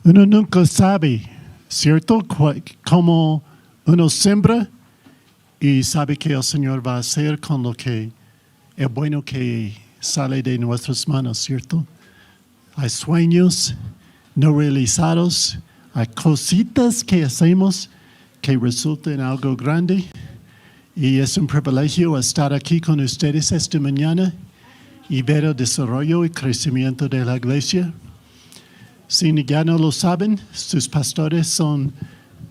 Uno nunca sabe, ¿cierto? Cómo uno siembra y sabe que el Señor va a hacer con lo que es bueno que sale de nuestras manos, ¿cierto? Hay sueños no realizados, hay cositas que hacemos que resultan en algo grande. Y es un privilegio estar aquí con ustedes esta mañana y ver el desarrollo y crecimiento de la iglesia. Si ya no lo saben, sus pastores son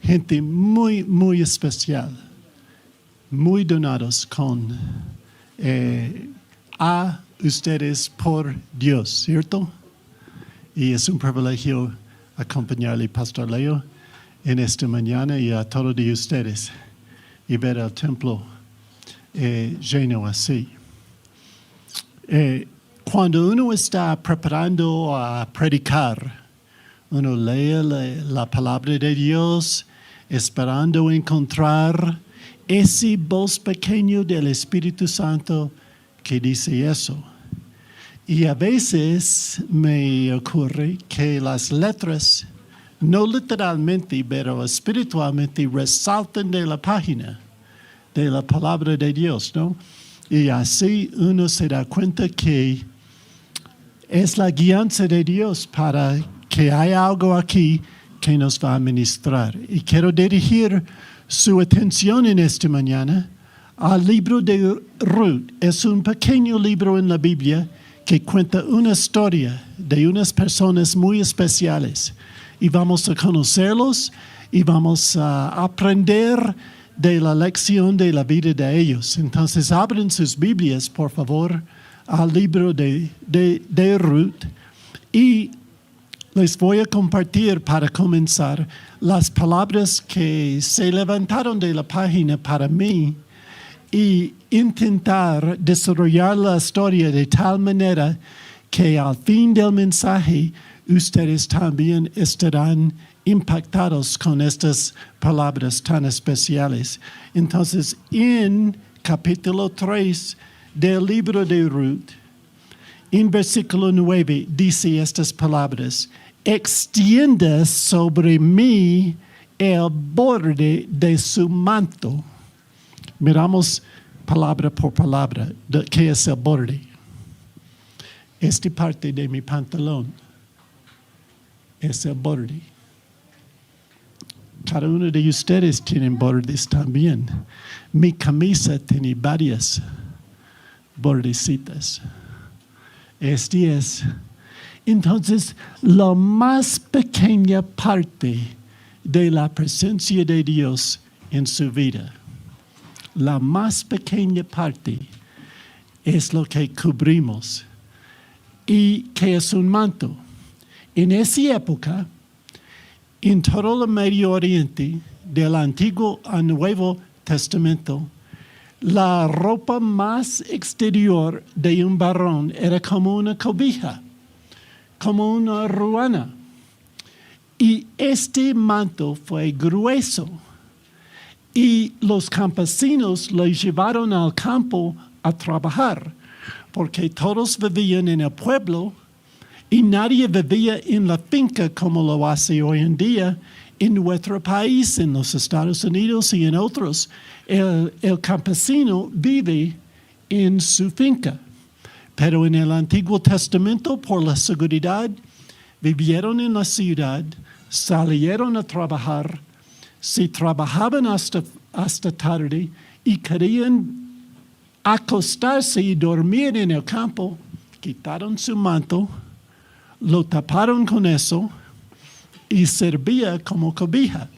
gente muy, muy especial, muy donados a ustedes por Dios, ¿cierto? Y es un privilegio acompañarle, Pastor Leo, en esta mañana y a todos de ustedes y ver el templo lleno así. Cuando uno está preparando a predicar, uno lee la palabra de Dios, esperando encontrar ese voz pequeño del Espíritu Santo que dice eso. Y a veces me ocurre que las letras, no literalmente, pero espiritualmente, resaltan de la página de la palabra de Dios, ¿no? Y así uno se da cuenta que es la guianza de Dios para que hay algo aquí que nos va a ministrar. Y quiero dirigir su atención en esta mañana al libro de Ruth. Es un pequeño libro en la Biblia que cuenta una historia de unas personas muy especiales. Y vamos a conocerlos y vamos a aprender de la lección de la vida de ellos. Entonces, abren sus Biblias, por favor, al libro de Ruth. Y les voy a compartir para comenzar las palabras que se levantaron de la página para mí y intentar desarrollar la historia de tal manera que al fin del mensaje ustedes también estarán impactados con estas palabras tan especiales. Entonces, en capítulo 3 del libro de Ruth, en versículo 9 dice estas palabras: extienda sobre mí el borde de su manto. Miramos palabra por palabra qué es el borde. Esta parte de mi pantalón es el borde. Cada uno de ustedes tiene bordes también. Mi camisa tiene varias bordecitas. Este es. Entonces, la más pequeña parte de la presencia de Dios en su vida, la más pequeña parte es lo que cubrimos y que es un manto. En esa época, en todo el Medio Oriente, del Antiguo al Nuevo Testamento, la ropa más exterior de un varón era como una cobija, como una ruana. Y este manto fue grueso. Y los campesinos lo llevaron al campo a trabajar, porque todos vivían en el pueblo y nadie vivía en la finca como lo hace hoy en día en nuestro país, en los Estados Unidos y en otros. El campesino vive en su finca. Pero en el Antiguo Testamento, por la seguridad, vivieron en la ciudad, salieron a trabajar, se trabajaban hasta tarde y querían acostarse y dormir en el campo. Quitaron su manto, lo taparon con eso y servía como cobija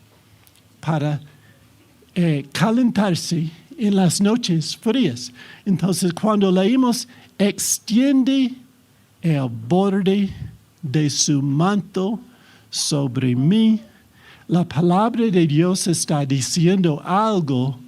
para calentarse en las noches frías. Entonces, cuando leímos extiende el borde de su manto sobre mí, la palabra de Dios está diciendo algo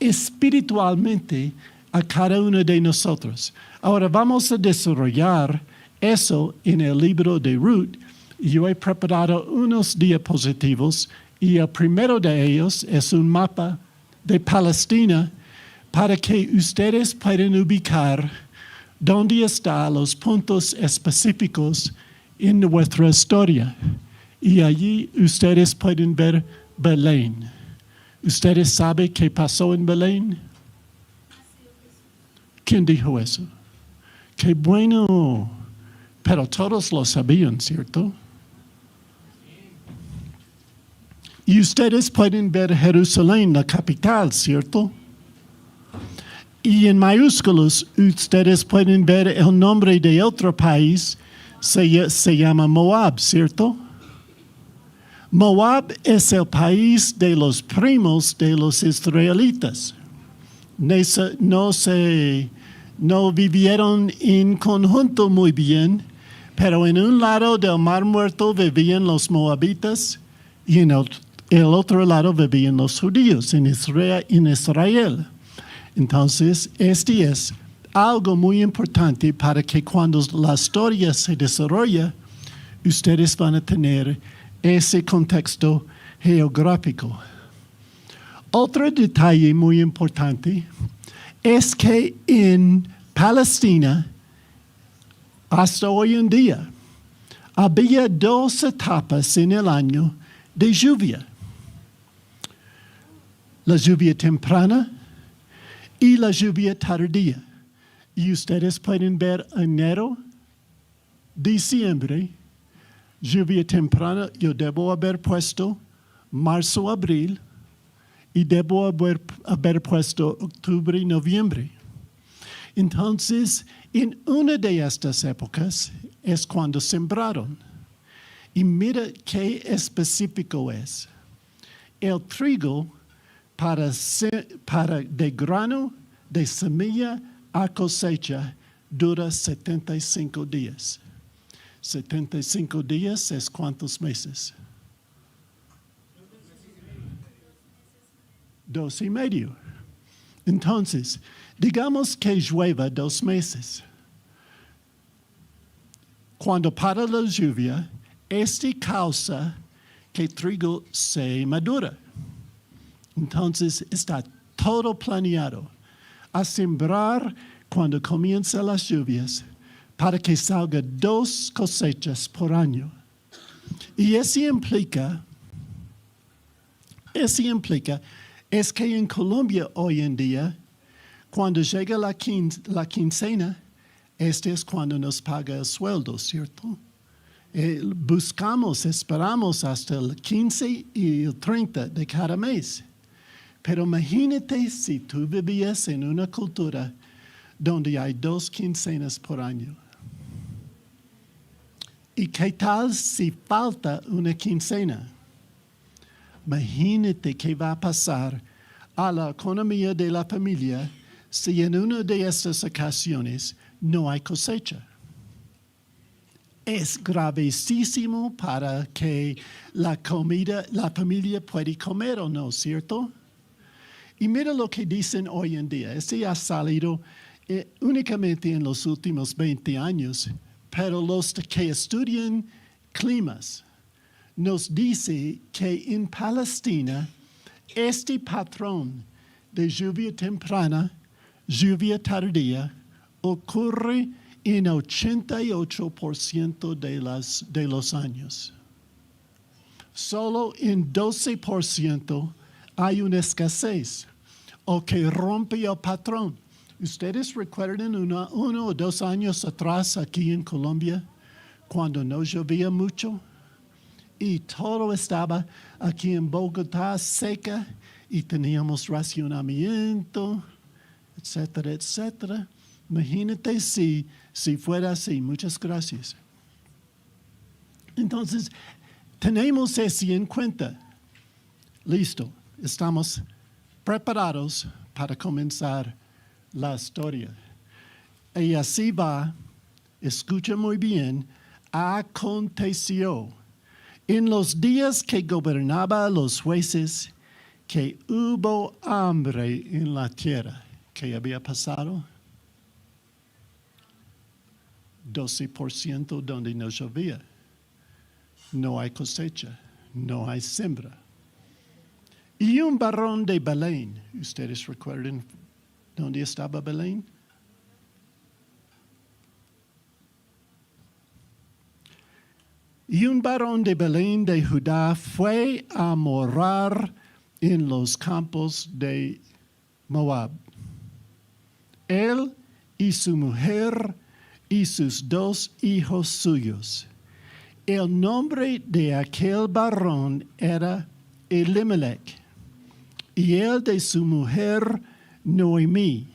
espiritualmente a cada uno de nosotros. Ahora vamos a desarrollar eso en el libro de Ruth. Yo he preparado unos diapositivos y el primero de ellos es un mapa de Palestina para que ustedes puedan ubicar dónde están los puntos específicos en vuestra historia. Y allí ustedes pueden ver Belén. ¿Ustedes saben qué pasó en Belén? ¿Quién dijo eso? Qué bueno. Pero todos lo sabían, ¿cierto? Y ustedes pueden ver Jerusalén, la capital, ¿cierto? Y en mayúsculos, ustedes pueden ver el nombre de otro país, se llama Moab, ¿cierto? Moab es el país de los primos de los israelitas. No vivieron en conjunto muy bien, pero en un lado del Mar Muerto vivían los moabitas y en el otro lado vivían los judíos en Israel. Entonces, este es algo muy importante para que cuando la historia se desarrolla, ustedes van a tener ese contexto geográfico. Otro detalle muy importante es que en Palestina, hasta hoy en día, había 2 etapas en el año de lluvia. La lluvia temprana y la lluvia tardía. Y ustedes pueden ver enero, diciembre, lluvia temprana. Yo debo haber puesto marzo, abril, y debo haber puesto octubre y noviembre. Entonces, en una de estas épocas es cuando sembraron. Y mira qué específico es. El trigo para de grano, de semilla a cosecha, dura 75 días. 75 días es ¿cuántos meses? 2 y medio. Entonces, digamos que llueva 2 meses. Cuando para la lluvia, causa que el trigo se madura. Entonces, está todo planeado a sembrar cuando comienzan las lluvias para que salga 2 cosechas por año. Y eso implica es que en Colombia hoy en día, cuando llega la quincena, este es cuando nos paga el sueldo, ¿cierto? Esperamos hasta el 15 y el 30 de cada mes. Pero imagínate si tú vivías en una cultura donde hay 2 quincenas por año. ¿Y qué tal si falta una quincena? Imagínate qué va a pasar a la economía de la familia si en una de estas ocasiones no hay cosecha. Es gravísimo para que la familia pueda comer o no, ¿cierto? Y mira lo que dicen hoy en día. Este ha salido únicamente en los últimos 20 años, pero los que estudian climas nos dice que en Palestina este patrón de lluvia temprana, lluvia tardía, ocurre en 88% de los años. Solo en 12% hay una escasez o que rompe el patrón. ¿Ustedes recuerdan 1 o 2 años atrás aquí en Colombia cuando no llovía mucho? Y todo estaba aquí en Bogotá seca y teníamos racionamiento, etcétera, etcétera. Imagínate si fuera así. Muchas gracias. Entonces, tenemos eso en cuenta. Listo. Estamos preparados para comenzar la historia. Y así va. Escucha muy bien. Aconteció en los días que gobernaba los jueces que hubo hambre en la tierra. ¿Qué había pasado? 12% donde no llovía. No hay cosecha, no hay siembra. Y un varón de Belén. ¿Ustedes recuerdan dónde estaba Belén? Y un varón de Belén de Judá fue a morar en los campos de Moab. Él y su mujer y sus 2 hijos suyos. El nombre de aquel varón era Elimelech, y el de su mujer Noemí,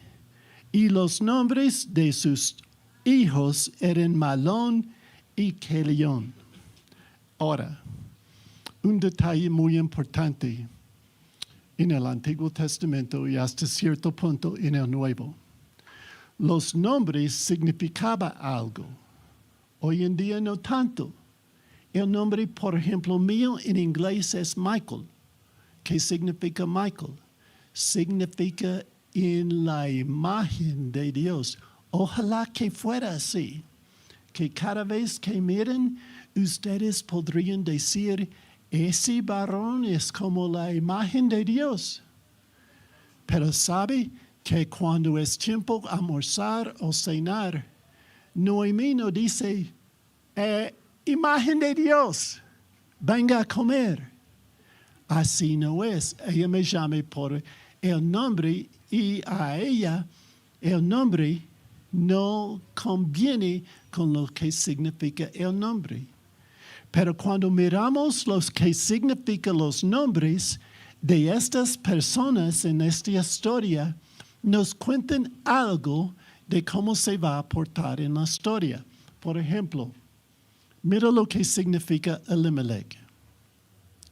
y los nombres de sus hijos eran Malón y Kelión. Ahora, un detalle muy importante en el Antiguo Testamento y hasta cierto punto en el Nuevo. Los nombres significaban algo. Hoy en día no tanto. El nombre, por ejemplo, mío en inglés es Michael. ¿Qué significa Michael? Significa en la imagen de Dios. Ojalá que fuera así. Que cada vez que miren, ustedes podrían decir, ese varón es como la imagen de Dios. Pero sabe que cuando es tiempo de almorzar o cenar, Noemí no dice, imagen de Dios, venga a comer. Así no es. Ella me llama por el nombre y a ella el nombre no conviene con lo que significa el nombre. Pero cuando miramos lo que significan los nombres de estas personas en esta historia, nos cuentan algo de cómo se va a portar en la historia. Por ejemplo, mira lo que significa Elimelech.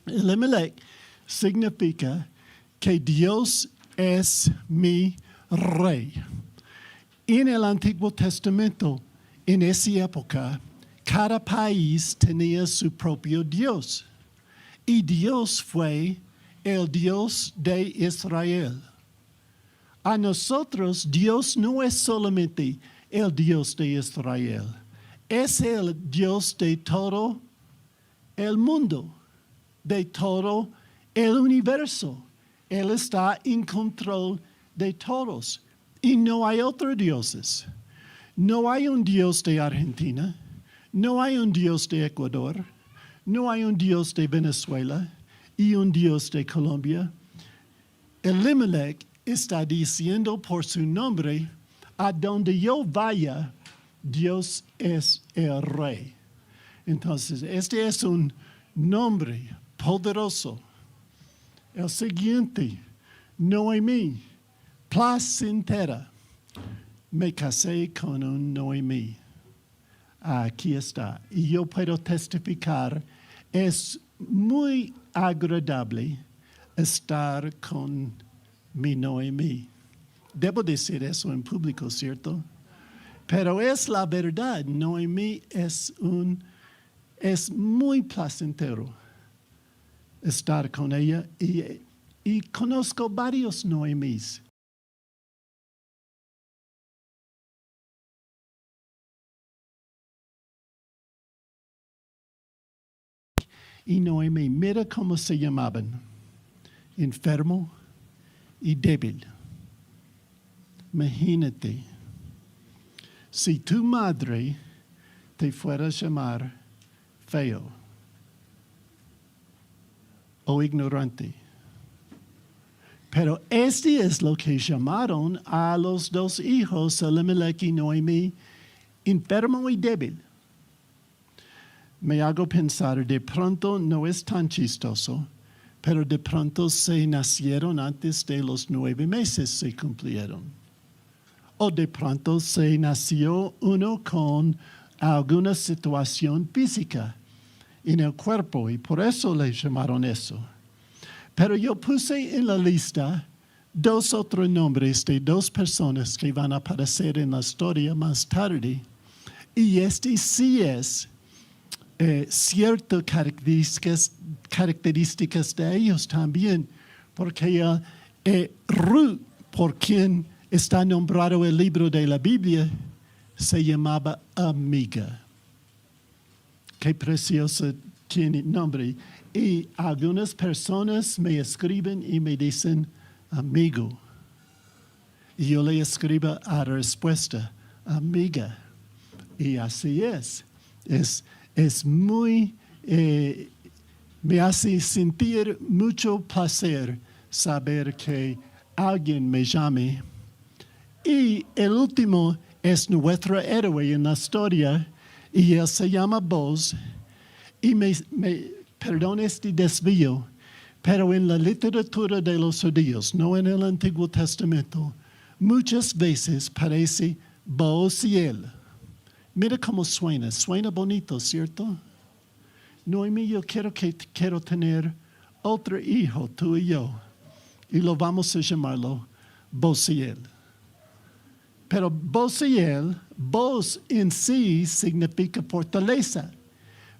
Elimelech significa que Dios es mi rey. En el Antiguo Testamento, en esa época, cada país tenía su propio Dios. Y Dios fue el Dios de Israel. A nosotros, Dios no es solamente el Dios de Israel. Es el Dios de todo el mundo, de todo el universo. Él está en control de todos. Y no hay otros dioses. No hay un Dios de Argentina. No hay un Dios de Ecuador. No hay un Dios de Venezuela y un Dios de Colombia. Elimelech está diciendo por su nombre, a donde yo vaya, Dios es el rey. Entonces, este es un nombre poderoso. El siguiente, Noemí, placentera. Me casé con un Noemí. Aquí está. Y yo puedo testificar, es muy agradable estar con mi Noemí. Debo decir eso en público, ¿cierto? Pero es la verdad. Noemí es muy placentero estar con ella y conozco varios Noemís. Y Noemí, mira cómo se llamaban, enfermo y débil. Imagínate, si tu madre te fuera a llamar feo o ignorante. Pero este es lo que llamaron a los 2 hijos, Elimelech y Noemí, enfermo y débil. Me hago pensar, de pronto no es tan chistoso, pero de pronto se nacieron antes de los 9 meses se cumplieron. O de pronto se nació uno con alguna situación física en el cuerpo y por eso le llamaron eso. Pero yo puse en la lista 2 otros nombres de 2 personas que van a aparecer en la historia más tarde. Y este sí es ciertas características de ellos también, porque Ruth, por quien está nombrado el libro de la Biblia, se llamaba amiga. Qué precioso tiene nombre. Y algunas personas me escriben y me dicen amigo. Y yo le escribo a respuesta, amiga. Y así es. Es muy, me hace sentir mucho placer saber que alguien me llame. Y el último es nuestro héroe en la historia, y él se llama Boaz. Y perdón este desvío, pero en la literatura de los judíos, no en el Antiguo Testamento, muchas veces parece Boaziel. Mira cómo suena bonito, ¿cierto? Noemí, yo quiero tener otro hijo, tú y yo, y lo vamos a llamarlo Boaziel. Pero Boaziel, Boaz en sí significa fortaleza.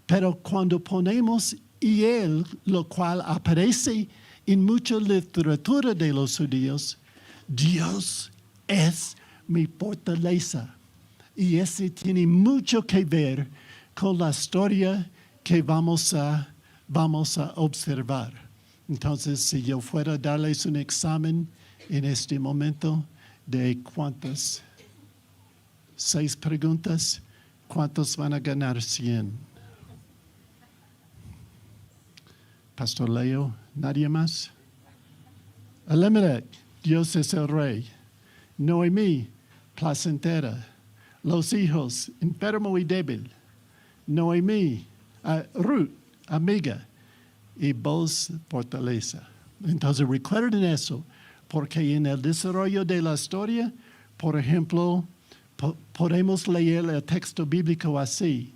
Pero cuando ponemos y él, lo cual aparece en mucha literatura de los judíos, Dios es mi fortaleza. Y ese tiene mucho que ver con la historia que vamos a observar. Entonces, si yo fuera a darles un examen en este momento de cuántas, 6 preguntas, ¿cuántos van a ganar 100? Pastor Leo, ¿nadie más? Elimelech, Dios es el rey. Noemí, placentera. Los hijos, enfermo y débil. Noemí, Ruth, amiga. Y Boaz, fortaleza. Entonces recuerden eso, porque en el desarrollo de la historia, por ejemplo, podemos leer el texto bíblico así.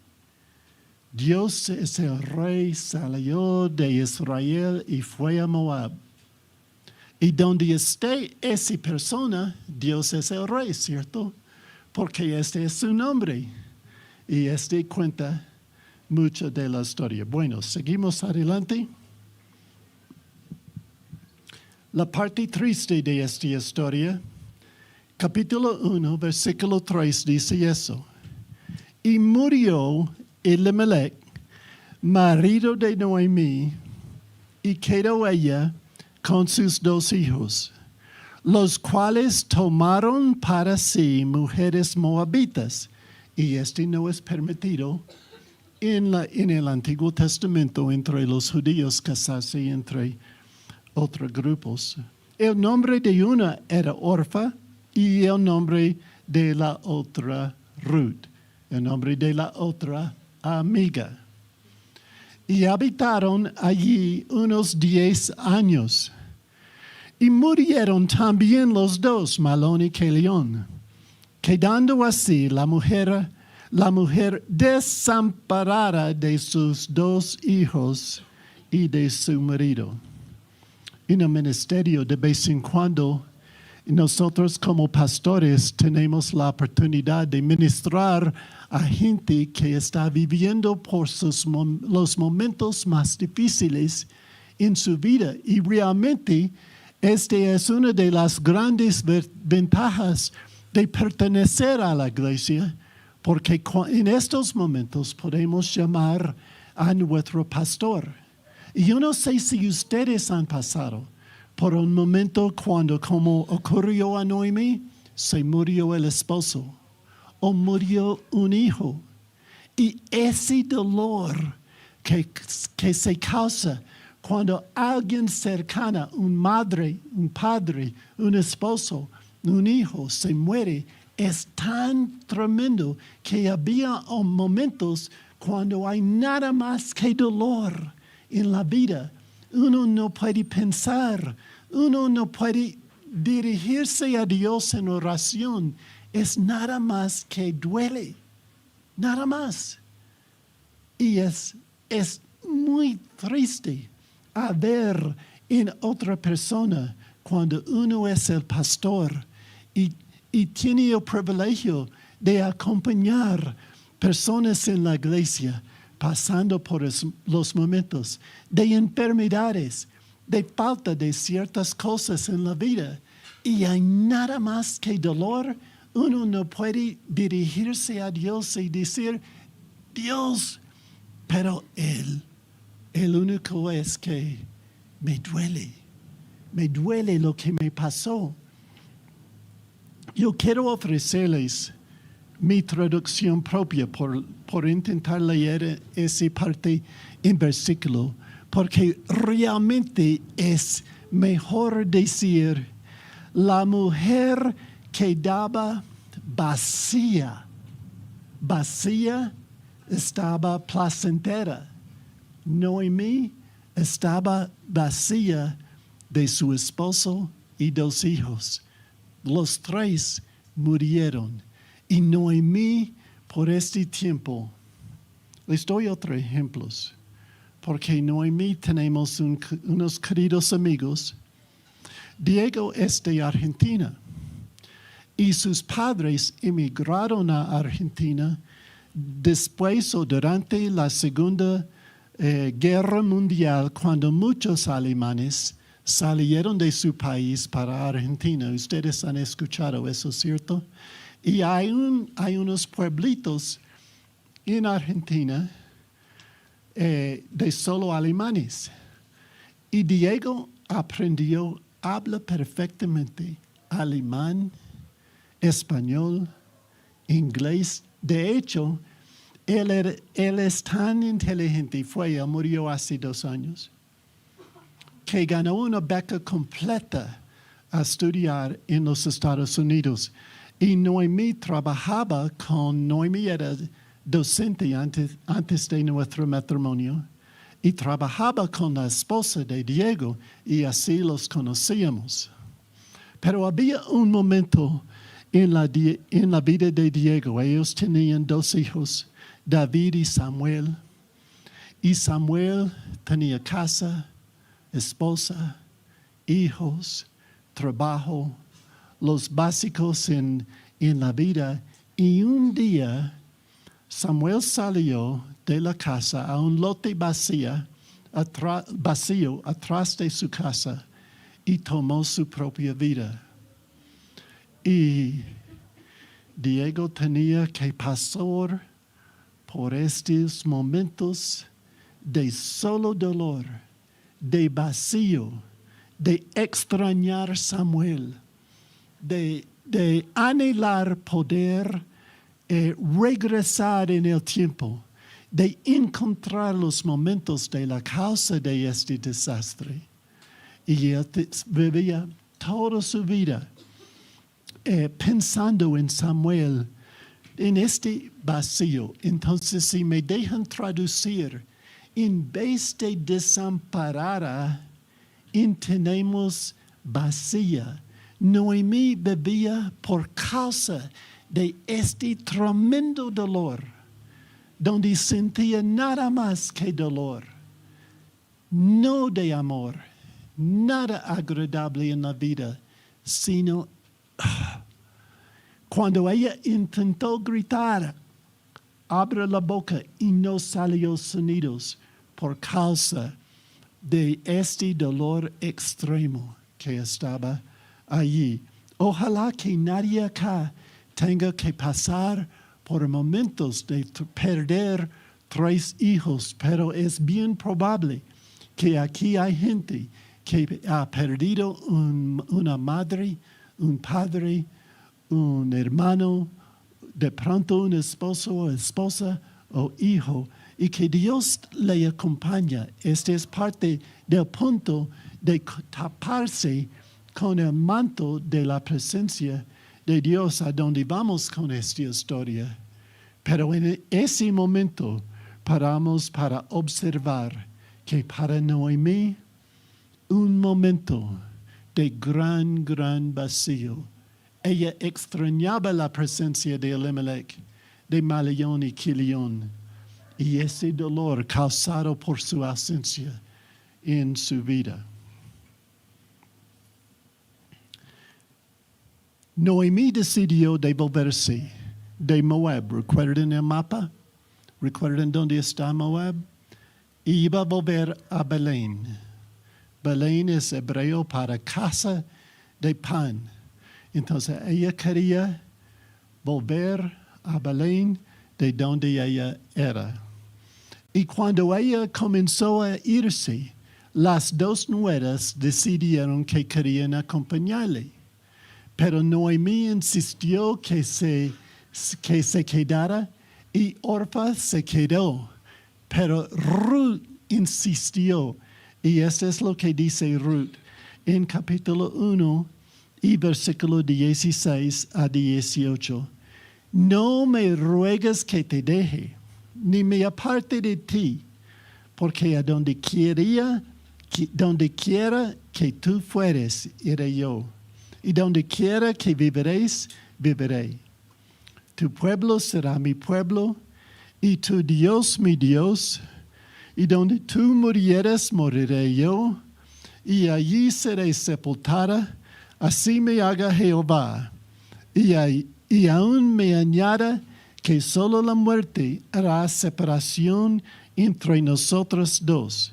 Dios es el rey, salió de Israel y fue a Moab. Y donde esté esa persona, Dios es el rey, ¿cierto? Porque este es su nombre. Y este cuenta mucho de la historia. Bueno, seguimos adelante. La parte triste de esta historia, capítulo 1, versículo 3 dice eso. Y murió Elimelech, marido de Noemí, y quedó ella con sus 2 hijos, los cuales tomaron para sí mujeres moabitas. Y este no es permitido en el Antiguo Testamento entre los judíos casarse entre otros grupos. El nombre de una era Orfa y el nombre de la otra Ruth. El nombre de la otra amiga. Y habitaron allí unos 10 años. Y murieron también los 2, Malón y Kelión, quedando así la mujer desamparada de sus 2 hijos y de su marido. En el ministerio, de vez en cuando, nosotros como pastores tenemos la oportunidad de ministrar a gente que está viviendo por los momentos más difíciles en su vida. Y realmente, esta es una de las grandes ventajas de pertenecer a la iglesia, porque en estos momentos podemos llamar a nuestro pastor. Y yo no sé si ustedes han pasado por un momento cuando, como ocurrió a Noemí, se murió el esposo o murió un hijo. Y ese dolor que se causa cuando alguien cercana, una madre, un padre, un esposo, un hijo se muere, es tan tremendo que había momentos cuando hay nada más que dolor en la vida. Uno no puede pensar, uno no puede dirigirse a Dios en oración. Es nada más que duele, nada más. Y es muy triste a ver en otra persona cuando uno es el pastor y tiene el privilegio de acompañar personas en la iglesia pasando por los momentos de enfermedades, de falta de ciertas cosas en la vida, y hay nada más que dolor. Uno no puede dirigirse a Dios y decir, Dios, pero el único es que me duele lo que me pasó. Yo quiero ofrecerles mi traducción propia por intentar leer esa parte en versículo, porque realmente es mejor decir la mujer quedaba vacía. Vacía estaba placentera. Noemí estaba vacía de su esposo y 2 hijos. Los 3 murieron. Y Noemí, por este tiempo, les doy otros ejemplos, porque Noemí tenemos unos queridos amigos. Diego es de Argentina y sus padres emigraron a Argentina después o durante la Segunda Guerra Mundial, cuando muchos alemanes salieron de su país para Argentina. Ustedes han escuchado eso, ¿cierto? Y hay unos pueblitos en Argentina de solo alemanes. Y Diego habla perfectamente alemán, español, inglés. De hecho, él es tan inteligente, murió hace 2 años, que ganó una beca completa a estudiar en los Estados Unidos. Y Noemí era docente antes de nuestro matrimonio, y trabajaba con la esposa de Diego, y así los conocíamos. Pero había un momento en la vida de Diego. Ellos tenían 2 hijos, David y Samuel. Y Samuel tenía casa, esposa, hijos, trabajo, los básicos en la vida. Y un día Samuel salió de la casa a un lote vacío atrás de su casa y tomó su propia vida. Y Diego tenía que pasar por estos momentos de solo dolor, de vacío, de extrañar a Samuel, de anhelar poder regresar en el tiempo, de encontrar los momentos de la causa de este desastre. Y él vivía toda su vida pensando en Samuel, en este vacío. Entonces, si me dejan traducir, en vez de desamparada, entendemos vacía. Noemí vivía por causa de este tremendo dolor, donde sentía nada más que dolor, no de amor, nada agradable en la vida, sino cuando ella intentó gritar, abre la boca y no salió sonidos por causa de este dolor extremo que estaba allí. Ojalá que nadie acá tenga que pasar por momentos de perder 3 hijos, pero es bien probable que aquí hay gente que ha perdido una madre, un padre, un hermano, de pronto un esposo o esposa o hijo, y que Dios le acompaña. Este es parte del punto de taparse con el manto de la presencia de Dios a donde vamos con esta historia. Pero en ese momento paramos para observar que para Noemí un momento de gran vacío. Ella extrañaba la presencia de Elimelech, de Malión y Quilión, y ese dolor causado por su ausencia en su vida. Noemí decidió devolverse de Moab. ¿Recuerdan el mapa? ¿Recuerdan dónde está Moab? Y iba a volver a Belén. Belén es hebreo para casa de pan. Entonces ella quería volver a Belén, de donde ella era. Y cuando ella comenzó a irse, las 2 nueras decidieron que querían acompañarle. Pero Noemí insistió que se que se quedara y Orfa se quedó. Pero Ruth insistió. Y esto es lo que dice Ruth en capítulo 1 y versículo 16 a 18. No me ruegues que te deje, ni me aparte de ti, porque a donde quiera que tú fueres, iré yo. Y donde quiera que viviréis, viviré. Tu pueblo será mi pueblo, y tu Dios mi Dios. Y donde tú murieres, moriré yo, y allí seré sepultada. Así me haga Jehová. Y aún me añada que solo la muerte hará separación entre nosotros dos.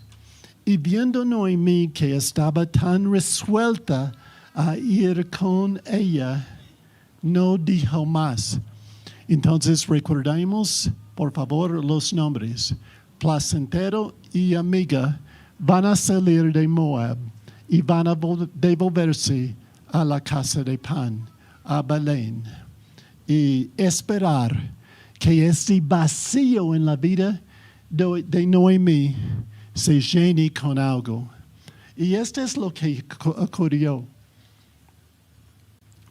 Y viendo Noemí que estaba tan resuelta a ir con ella, no dijo más. Entonces recordemos, por favor, los nombres. Placentero y amiga van a salir de Moab y van a devolverse a la casa de pan, a Belén. Y esperar que este vacío en la vida de Noemí se llene con algo. Y esto es lo que ocurrió.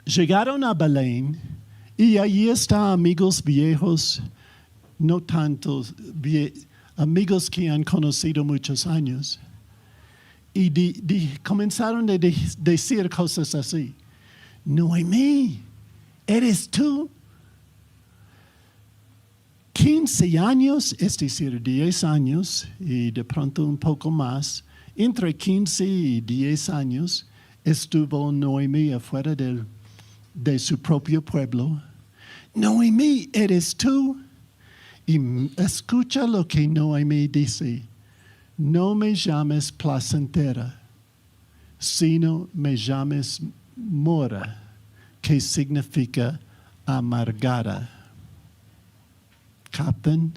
Llegaron a Belén y allí están amigos viejos, no tantos amigos que han conocido muchos años. Y comenzaron a decir cosas así. Noemí, ¿eres tú? 15 años, es decir, 10 años, y de pronto un poco más, entre 15 y 10 años, estuvo Noemí afuera de su propio pueblo. Noemí, ¿eres tú? Y escucha lo que Noemí dice. No me llames placentera, sino me llames mora, que significa amargada. ¿Captan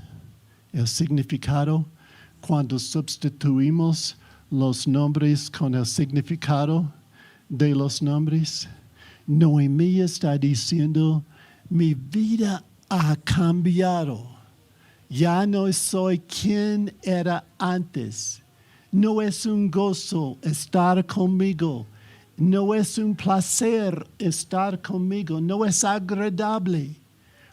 el significado cuando sustituimos los nombres con el significado de los nombres? Noemí está diciendo, mi vida ha cambiado. Ya no soy quien era antes. No es un gozo estar conmigo. No es un placer estar conmigo. No es agradable.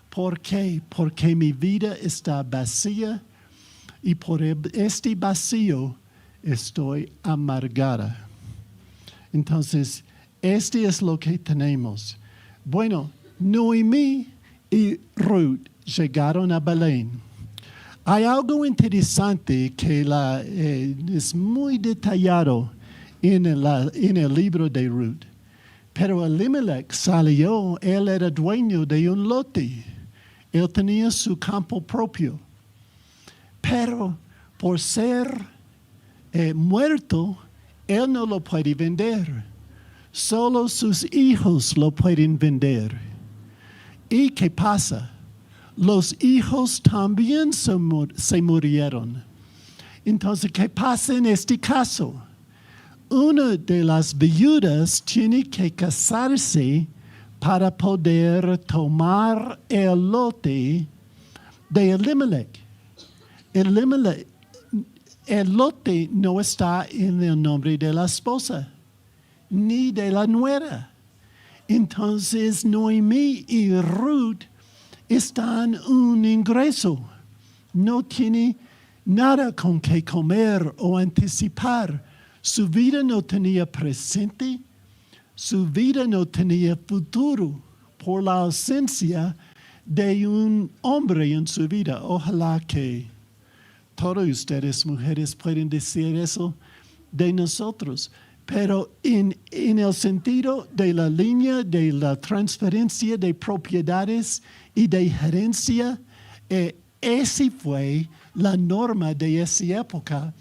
¿Por qué? Porque mi vida está vacía y por este vacío estoy amargada. Entonces, este es lo que tenemos. Bueno, Noemí y Ruth llegaron a Belén. Hay algo interesante que es muy detallado en el libro de Ruth. Pero Elimelech salió, él era dueño de un lote. Él tenía su campo propio. Pero por ser muerto, él no lo puede vender. Solo sus hijos lo pueden vender. ¿Y qué pasa? Los hijos también se murieron. Entonces, ¿qué pasa en este caso? Una de las viudas tiene que casarse para poder tomar el lote de Elimelech. El lote no está en el nombre de la esposa, ni de la nuera. Entonces, Noemí y Ruth están un ingreso. No tiene nada con que comer o anticipar. Su vida no tenía presente. Su vida no tenía futuro por la ausencia de un hombre en su vida. Ojalá que todos ustedes, mujeres, pueden decir eso de nosotros. Pero en el sentido de la línea de la transferencia de propiedades y de gerencia, esa fue la norma de esa época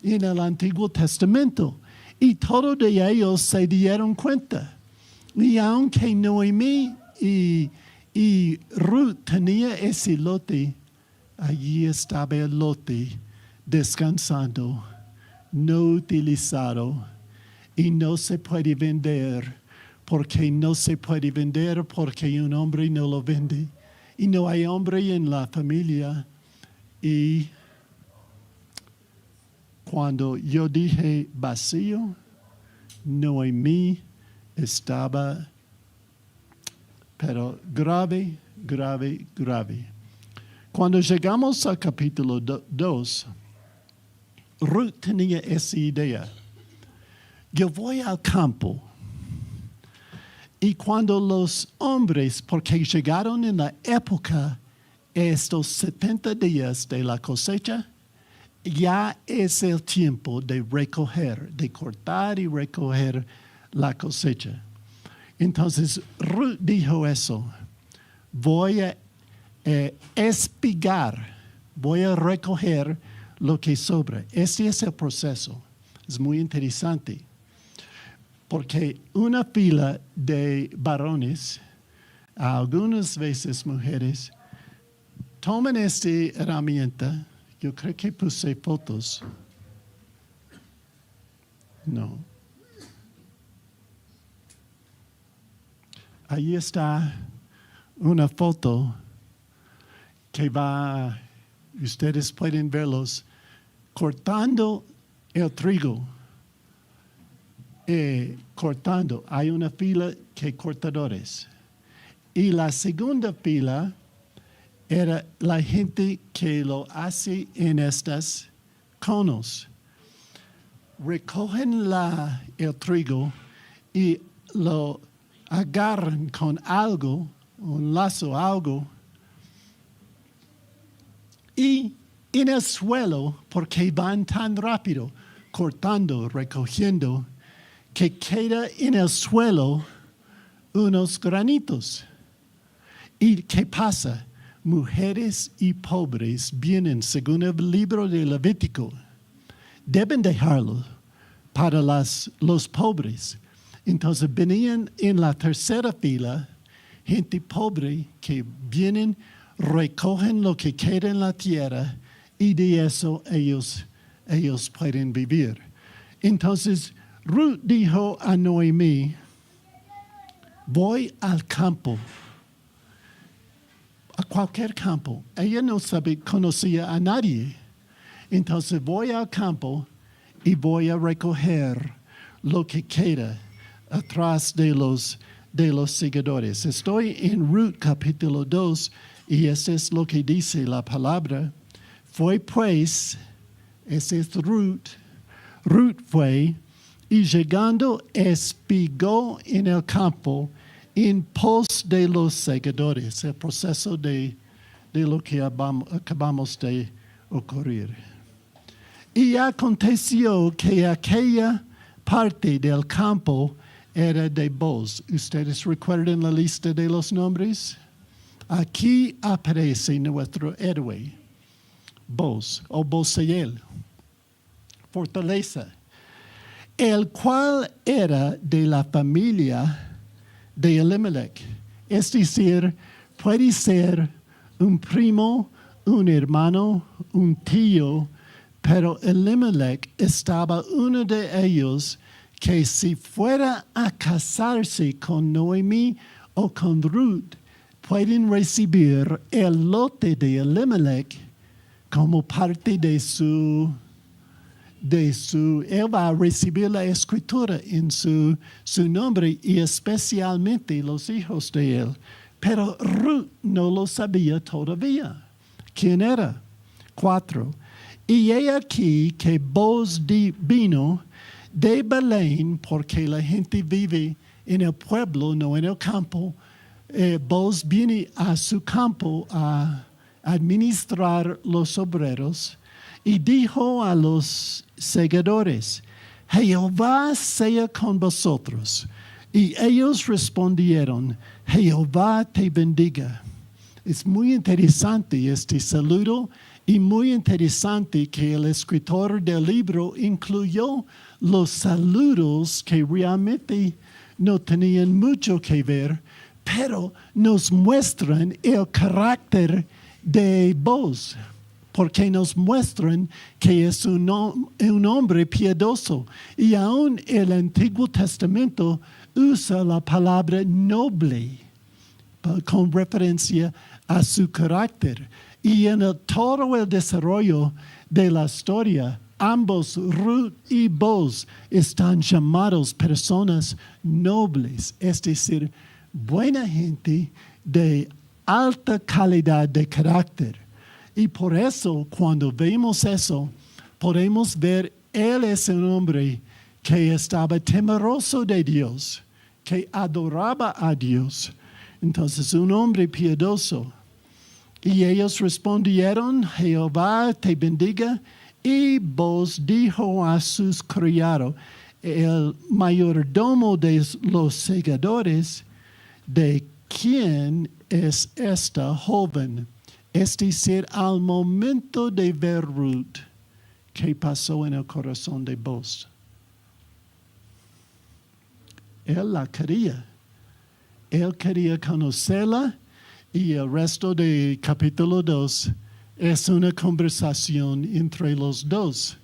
en el Antiguo Testamento. Y todos de ellos se dieron cuenta. Y aunque Noemí y Ruth tenían ese lote, allí estaba el lote descansando, no utilizado. Y no se puede vender, porque no se puede vender porque un hombre no lo vende. y no hay hombre en la familia. Y cuando yo dije vacío, Noemí estaba, pero grave, grave, grave. Cuando llegamos al capítulo 2, Ruth tenía esa idea. Yo voy al campo. Y cuando los hombres, porque llegaron en la época, estos 70 días de la cosecha, ya es el tiempo de recoger, de cortar y recoger la cosecha. Entonces Ruth dijo eso, voy a espigar, voy a recoger lo que sobra. Ese es el proceso. Es muy interesante. Porque una fila de varones, algunas veces mujeres, toman esta herramienta. Yo creo que puse fotos. No. Ahí está una foto que va, ustedes pueden verlos, cortando el trigo. Cortando, hay una fila que cortadores. Y la segunda fila era la gente que lo hace en estas conos. Recogen el trigo y lo agarran con algo, un lazo, algo, y en el suelo, porque van tan rápido, cortando, recogiendo, que queda en el suelo unos granitos. ¿Y qué pasa? Mujeres y pobres vienen, según el libro de Levítico, deben dejarlo para los pobres. Entonces venían en la tercera fila gente pobre que vienen, recogen lo que queda en la tierra y de eso ellos pueden vivir. Entonces Ruth dijo a Noemí, voy al campo, a cualquier campo. Ella no conocía a nadie. Entonces voy al campo y voy a recoger lo que queda atrás de los segadores. Estoy en Ruth capítulo 2 y eso es lo que dice la palabra. Fue pues, ese es Ruth fue, y llegando espigó en el campo en pos de los segadores, el proceso de lo que acabamos de ocurrir. Y aconteció que aquella parte del campo era de Boz. ¿Ustedes recuerdan la lista de los nombres? Aquí aparece nuestro héroe, Boz o Bozeel, fortaleza, el cual era de la familia de Elimelech. Es decir, puede ser un primo, un hermano, un tío, pero Elimelech estaba uno de ellos que si fuera a casarse con Noemí o con Ruth, pueden recibir el lote de Elimelech como parte de su, él va a recibir la escritura en su nombre y especialmente los hijos de él. Pero Ruth no lo sabía todavía. ¿Quién era? 4. Y he aquí que Boz vino de Belén, porque la gente vive en el pueblo, no en el campo. Boz viene a su campo a administrar los obreros y dijo a los segadores, Jehová sea con vosotros. Y ellos respondieron, Jehová te bendiga. Es muy interesante este saludo y muy interesante que el escritor del libro incluyó los saludos que realmente no tenían mucho que ver, pero nos muestran el carácter de Boz, porque nos muestran que es un hombre piadoso. Y aún el Antiguo Testamento usa la palabra noble con referencia a su carácter. Y en todo el desarrollo de la historia, ambos, Ruth y Boaz, están llamados personas nobles, es decir, buena gente de alta calidad de carácter. Y por eso, cuando vemos eso, podemos ver, él es un hombre que estaba temeroso de Dios, que adoraba a Dios. Entonces, un hombre piadoso. Y ellos respondieron, Jehová te bendiga. Y Boaz dijo a sus criados, el mayordomo de los segadores, ¿de quién es esta joven? Es decir, al momento de ver Ruth, ¿qué pasó en el corazón de Boaz? Él la quería. Él quería conocerla y el resto de capítulo 2 es una conversación entre los dos.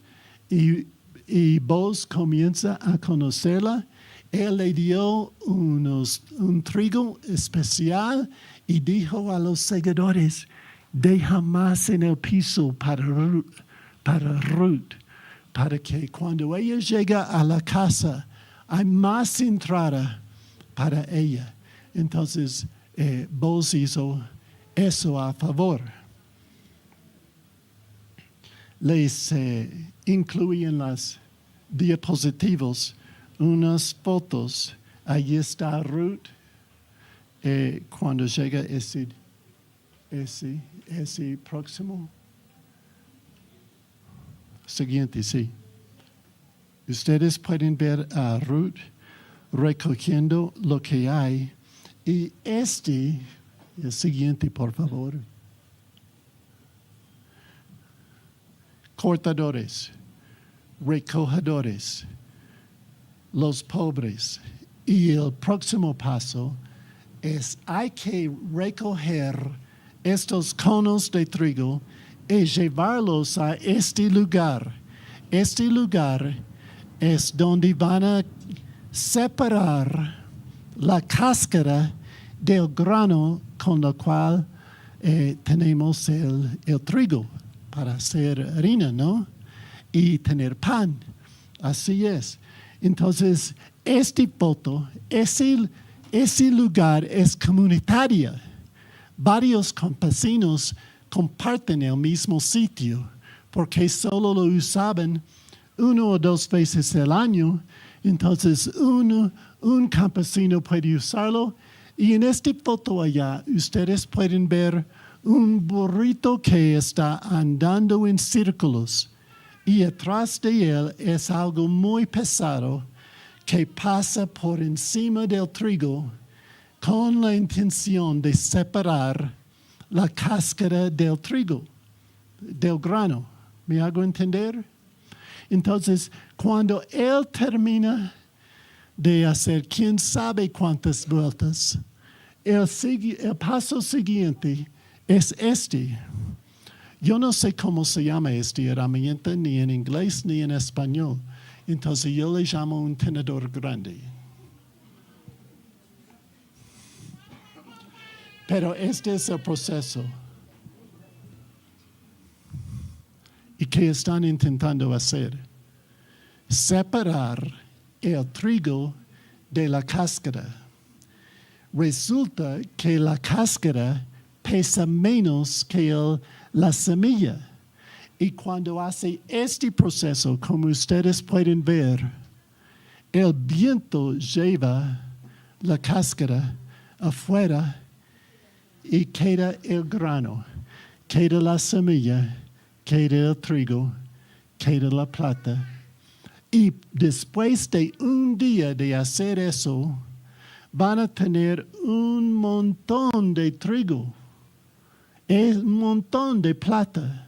Y Boaz comienza a conocerla. Él le dio un trigo especial y dijo a los segadores, deja más en el piso para Ruth, para que cuando ella llega a la casa hay más entrada para ella. Entonces, Boaz hizo eso a favor. Les incluí en las diapositivas unas fotos. Ahí está Ruth cuando llega ese próximo. Siguiente, sí. Ustedes pueden ver a Ruth recogiendo lo que hay. Y el siguiente, por favor. Cortadores, recogedores, los pobres. Y el próximo paso es hay que recoger estos conos de trigo y llevarlos a este lugar. Este lugar es donde van a separar la cáscara del grano con la cual tenemos el trigo para hacer harina, ¿no? Y tener pan. Así es. Entonces, esta foto, ese lugar es comunitario. Varios campesinos comparten el mismo sitio porque solo lo usaban 1 o 2 veces al año. Entonces, un campesino puede usarlo. Y en esta foto allá, ustedes pueden ver un burrito que está andando en círculos. Y atrás de él es algo muy pesado que pasa por encima del trigo con la intención de separar la cáscara del trigo, del grano. ¿Me hago entender? Entonces, cuando él termina de hacer quién sabe cuántas vueltas, el paso siguiente es este. Yo no sé cómo se llama esta herramienta, ni en inglés ni en español. Entonces yo le llamo un tenedor grande. Pero este es el proceso. ¿Y qué están intentando hacer? Separar el trigo de la cáscara. Resulta que la cáscara pesa menos que la semilla. Y cuando hace este proceso, como ustedes pueden ver, el viento lleva la cáscara afuera y queda el grano, queda la semilla, queda el trigo, queda la plata. Y después de un día de hacer eso, van a tener un montón de trigo, un montón de plata.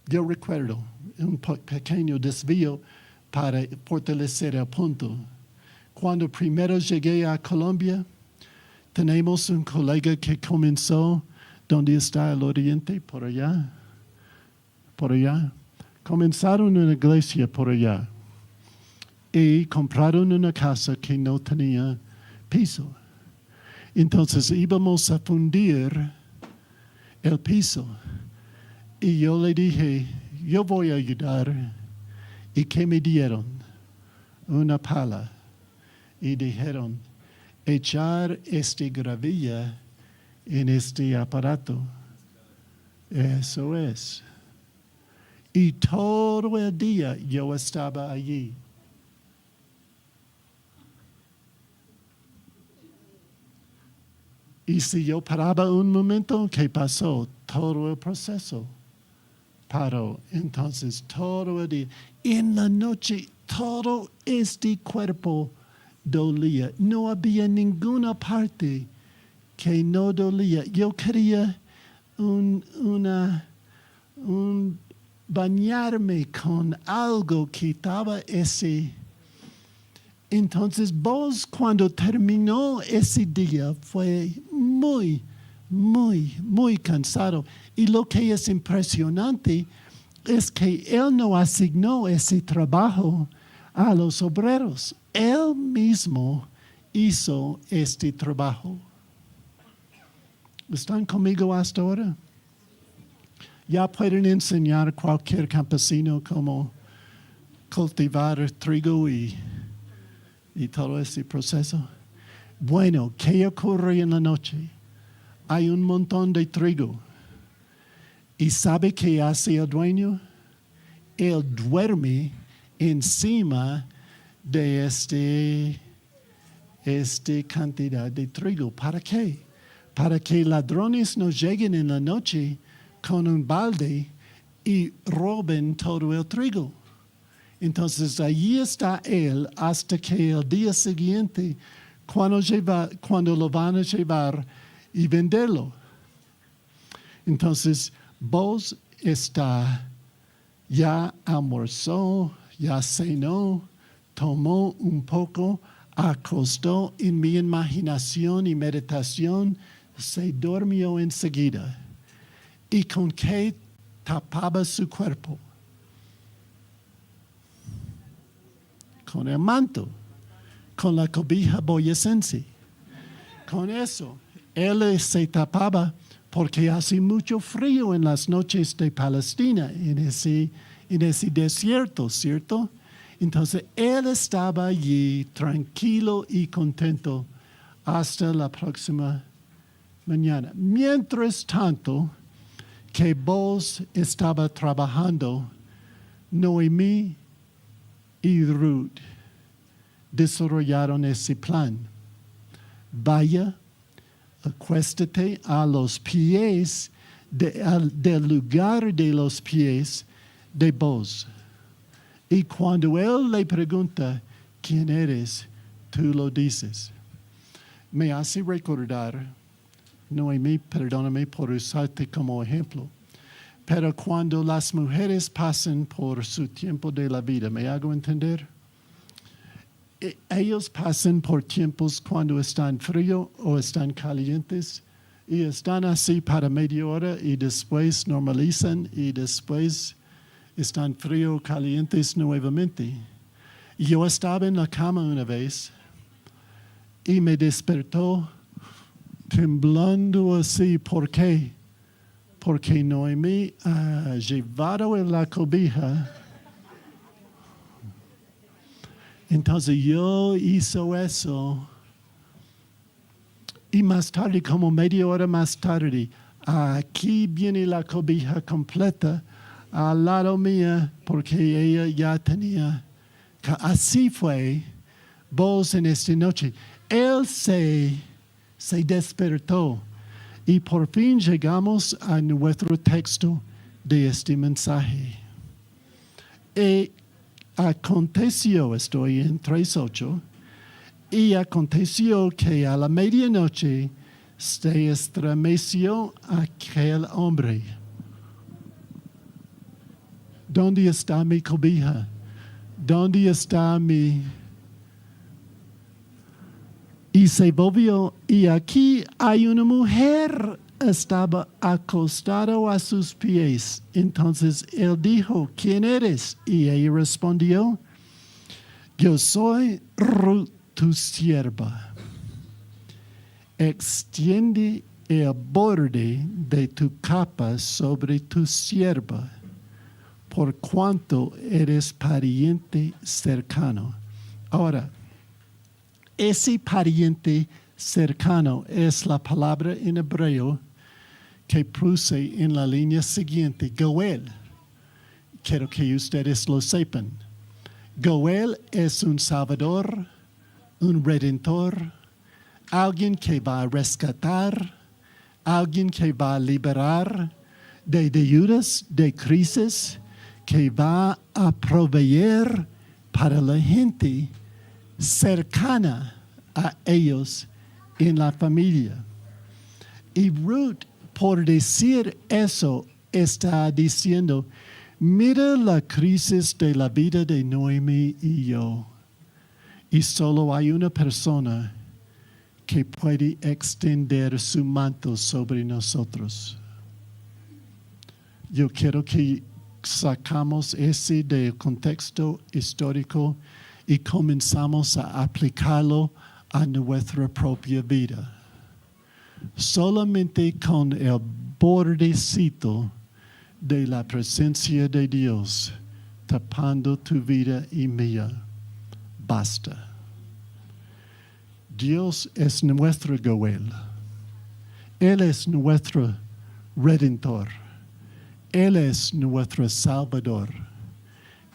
Yo recuerdo un pequeño desvío para fortalecer el punto. Cuando primero llegué a Colombia, tenemos un colega que comenzó, ¿dónde está el oriente? Por allá. Por allá. Comenzaron una iglesia por allá y compraron una casa que no tenía piso. Entonces íbamos a fundir el piso. Y yo le dije, yo voy a ayudar. ¿Y qué me dieron? Una pala. Y dijeron, echar gravilla en este aparato. Eso es. Y todo el día yo estaba allí. Y si yo paraba un momento, ¿qué pasó? Todo el proceso paró. Entonces, todo el día. En la noche, todo este cuerpo dolía. No había ninguna parte que no dolía. Yo quería bañarme con algo que daba ese. Entonces vos cuando terminó ese día fue muy, muy, muy cansado. Y lo que es impresionante es que él no asignó ese trabajo a los obreros. Él mismo hizo este trabajo. ¿Están conmigo hasta ahora? Ya pueden enseñar a cualquier campesino cómo cultivar trigo y todo ese proceso. Bueno, ¿qué ocurre en la noche? Hay un montón de trigo. ¿Y sabe qué hace el dueño? Él duerme encima de esta cantidad de trigo. ¿Para qué? Para que ladrones no lleguen en la noche con un balde y roben todo el trigo. Entonces allí está él hasta que el día siguiente, cuando lo van a llevar y venderlo. Entonces vos ya almorzó, ya cenó, tomó un poco, acostó en mi imaginación y meditación, se durmió enseguida. ¿Y con qué tapaba su cuerpo? Con el manto, con la cobija boyacense. Con eso, él se tapaba porque hace mucho frío en las noches de Palestina, en ese desierto, ¿cierto? Entonces, él estaba allí tranquilo y contento hasta la próxima mañana. Mientras tanto, que vos estaba trabajando, Noemí y Ruth desarrollaron ese plan. Vaya, acuéstate a los pies del lugar de los pies de Boaz. Y cuando él le pregunta, ¿quién eres? Tú lo dices. Me hace recordar, Noemí, perdóname por usarte como ejemplo, pero cuando las mujeres pasan por su tiempo de la vida, ¿me hago entender? Ellos pasan por tiempos cuando están fríos o están calientes y están así para media hora y después normalizan y después están fríos o calientes nuevamente. Yo estaba en la cama una vez y me despertó temblando así. ¿Por qué? Porque Noemí ha llevado en la cobija. Entonces yo hizo eso. Y más tarde, como media hora más tarde, aquí viene la cobija completa al lado mía, porque ella ya tenía. Así fue vos en esta noche. Él se despertó. Y por fin llegamos a nuestro texto de este mensaje. Y aconteció, estoy en 3:8, y aconteció que a la medianoche se estremeció aquel hombre. ¿Dónde está mi cobija? ¿Dónde está mi? Y se volvió, y aquí hay una mujer, estaba acostada a sus pies. Entonces él dijo, ¿quién eres? Y ella respondió, yo soy Ruth, tu sierva. extiende el borde de tu capa sobre tu sierva, por cuanto eres pariente cercano. Ahora, ese pariente cercano es la palabra en hebreo que puse en la línea siguiente, Goel. Quiero que ustedes lo sepan. Goel es un salvador, un redentor, alguien que va a rescatar, alguien que va a liberar de deudas, de crisis, que va a proveer para la gente cercana a ellos en la familia. Y Ruth, por decir eso, está diciendo, mira la crisis de la vida de Noemi y yo. Y solo hay una persona que puede extender su manto sobre nosotros. Yo quiero que sacamos ese del contexto histórico y comenzamos a aplicarlo a nuestra propia vida. Solamente con el bordecito de la presencia de Dios tapando tu vida y mía, basta. Dios es nuestro Goel. Él es nuestro Redentor. Él es nuestro Salvador.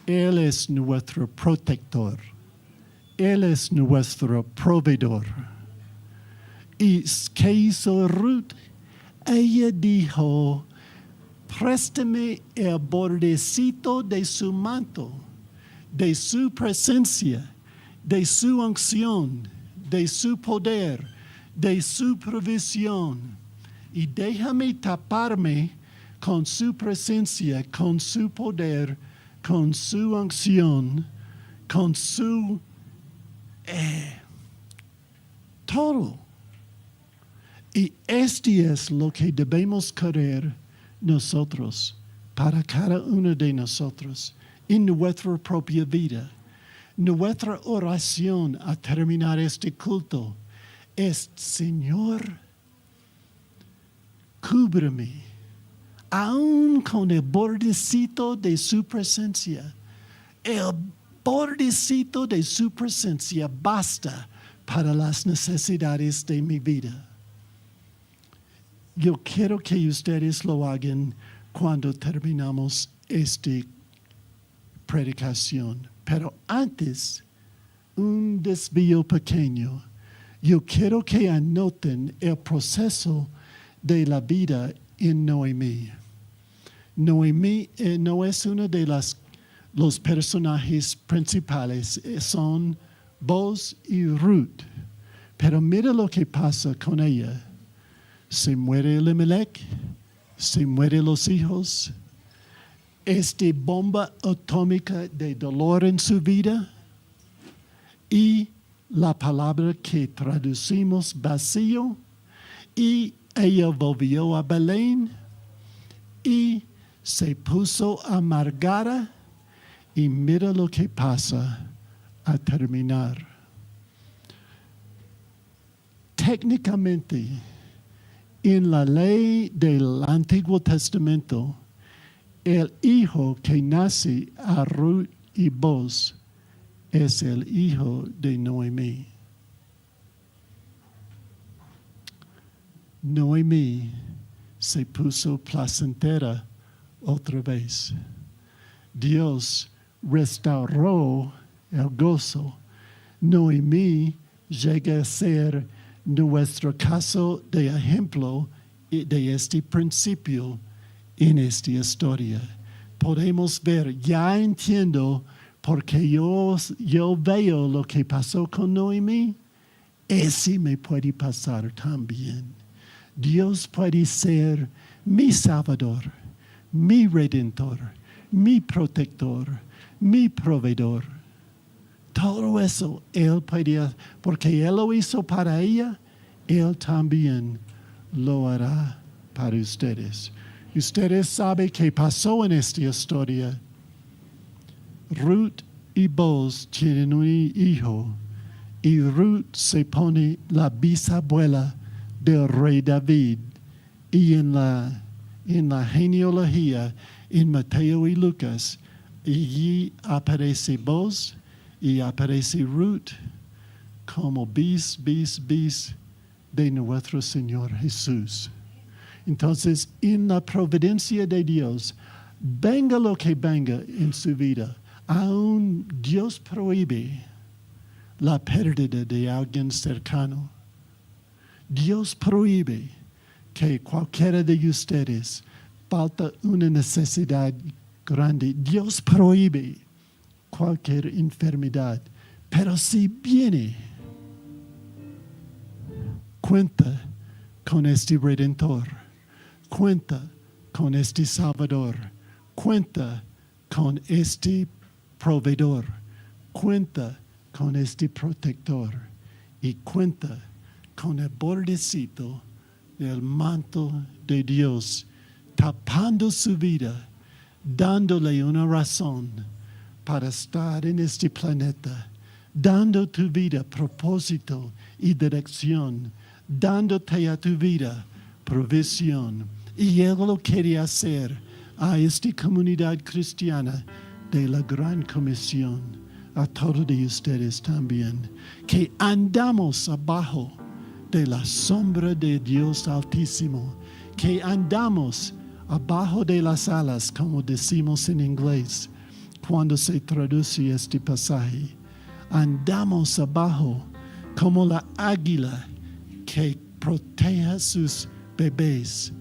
Él es nuestro protector. Él es nuestro proveedor. ¿Y qué hizo Ruth? Ella dijo, préstame el bordecito de su manto, de su presencia, de su unción, de su poder, de su provisión, y déjame taparme con su presencia, con su poder, con su unción, con su todo. Y este es lo que debemos querer nosotros, para cada uno de nosotros, en nuestra propia vida. Nuestra oración a terminar este culto es, Señor, cúbreme, aún con el bordecito de su presencia. El bordecito de su presencia basta para las necesidades de mi vida. Yo quiero que ustedes lo hagan cuando terminamos esta predicación. Pero antes, un desvío pequeño. Yo quiero que anoten el proceso de la vida en Noemí. Noemí no es uno de los personajes principales, son Boaz y Ruth. Pero mira lo que pasa con ella. Se muere Elimelech, se mueren los hijos. Esta bomba atómica de dolor en su vida y la palabra que traducimos vacío, y ella volvió a Belén y se puso amargada, y mira lo que pasa a terminar. Técnicamente, en la ley del Antiguo Testamento, el hijo que nace a Ruth y Boaz es el hijo de Noemí. Noemí se puso placentera otra vez. Dios restauró el gozo. Noemí llega a ser nuestro caso de ejemplo de este principio en esta historia. Podemos ver, ya entiendo, porque yo veo lo que pasó con Noemí, ese me puede pasar también. Dios puede ser mi Salvador, mi Redentor, mi protector, mi proveedor. Todo eso Él puede, porque Él lo hizo para ella, Él también lo hará para ustedes. Ustedes saben qué pasó en esta historia. Ruth y Boaz tienen un hijo y Ruth se pone la bisabuela del rey David. Y en la genealogía, en Mateo y Lucas, allí aparece Boaz y aparece Ruth como bis de nuestro Señor Jesús. Entonces, en la providencia de Dios, venga lo que venga en su vida, aún Dios prohíbe la pérdida de alguien cercano. Dios prohíbe que cualquiera de ustedes falta una necesidad grande. Dios prohíbe cualquier enfermedad. Pero si viene, cuenta con este Redentor. Cuenta con este Salvador. Cuenta con este proveedor. Cuenta con este protector. Y cuenta con el bordecito del manto de Dios, tapando su vida, dándole una razón para estar en este planeta, dando tu vida propósito y dirección, dándote a tu vida provisión. Y Él lo quiere hacer a esta comunidad cristiana de la Gran Comisión, a todos de ustedes también, que andamos abajo de la sombra de Dios Altísimo, que andamos abajo de las alas, como decimos en inglés, cuando se traduce este pasaje. Andamos abajo como la águila que protege a sus bebés,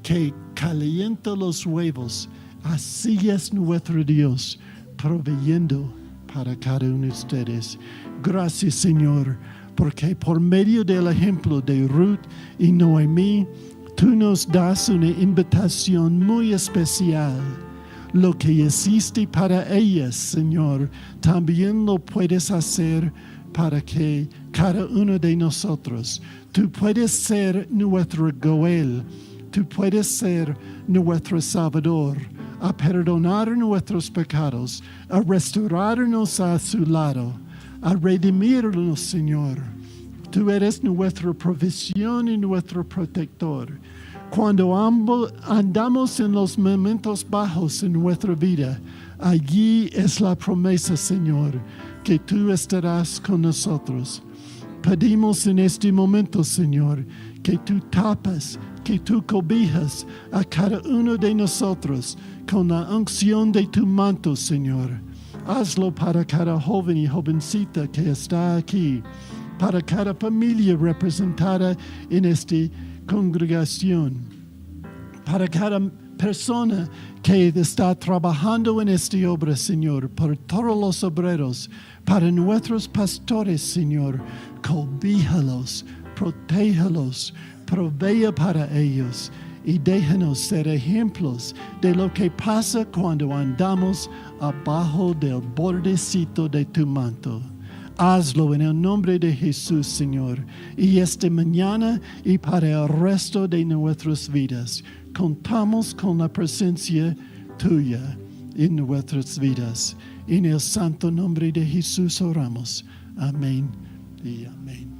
que calienta los huevos. Así es nuestro Dios, proveyendo para cada uno de ustedes. Gracias, Señor, porque por medio del ejemplo de Ruth y Noemí, tú nos das una invitación muy especial. Lo que hiciste para ellas, Señor, también lo puedes hacer para que cada uno de nosotros. Tú puedes ser nuestro Goel, tú puedes ser nuestro Salvador, a perdonar nuestros pecados, a restaurarnos a su lado, a redimirnos, Señor. Tú eres nuestra provisión y nuestro protector. Cuando andamos en los momentos bajos en nuestra vida, allí es la promesa, Señor, que tú estarás con nosotros. Pedimos en este momento, Señor, que tú tapas, que tú cobijas a cada uno de nosotros con la unción de tu manto, Señor. Hazlo para cada joven y jovencita que está aquí, para cada familia representada en esta congregación, para cada persona que está trabajando en esta obra, Señor, por todos los obreros, para nuestros pastores, Señor, cobíjalos, protéjalos, provea para ellos y déjanos ser ejemplos de lo que pasa cuando andamos abajo del bordecito de tu manto. Hazlo en el nombre de Jesús, Señor. Y esta mañana y para el resto de nuestras vidas, contamos con la presencia tuya en nuestras vidas. En el santo nombre de Jesús oramos. Amén y amén.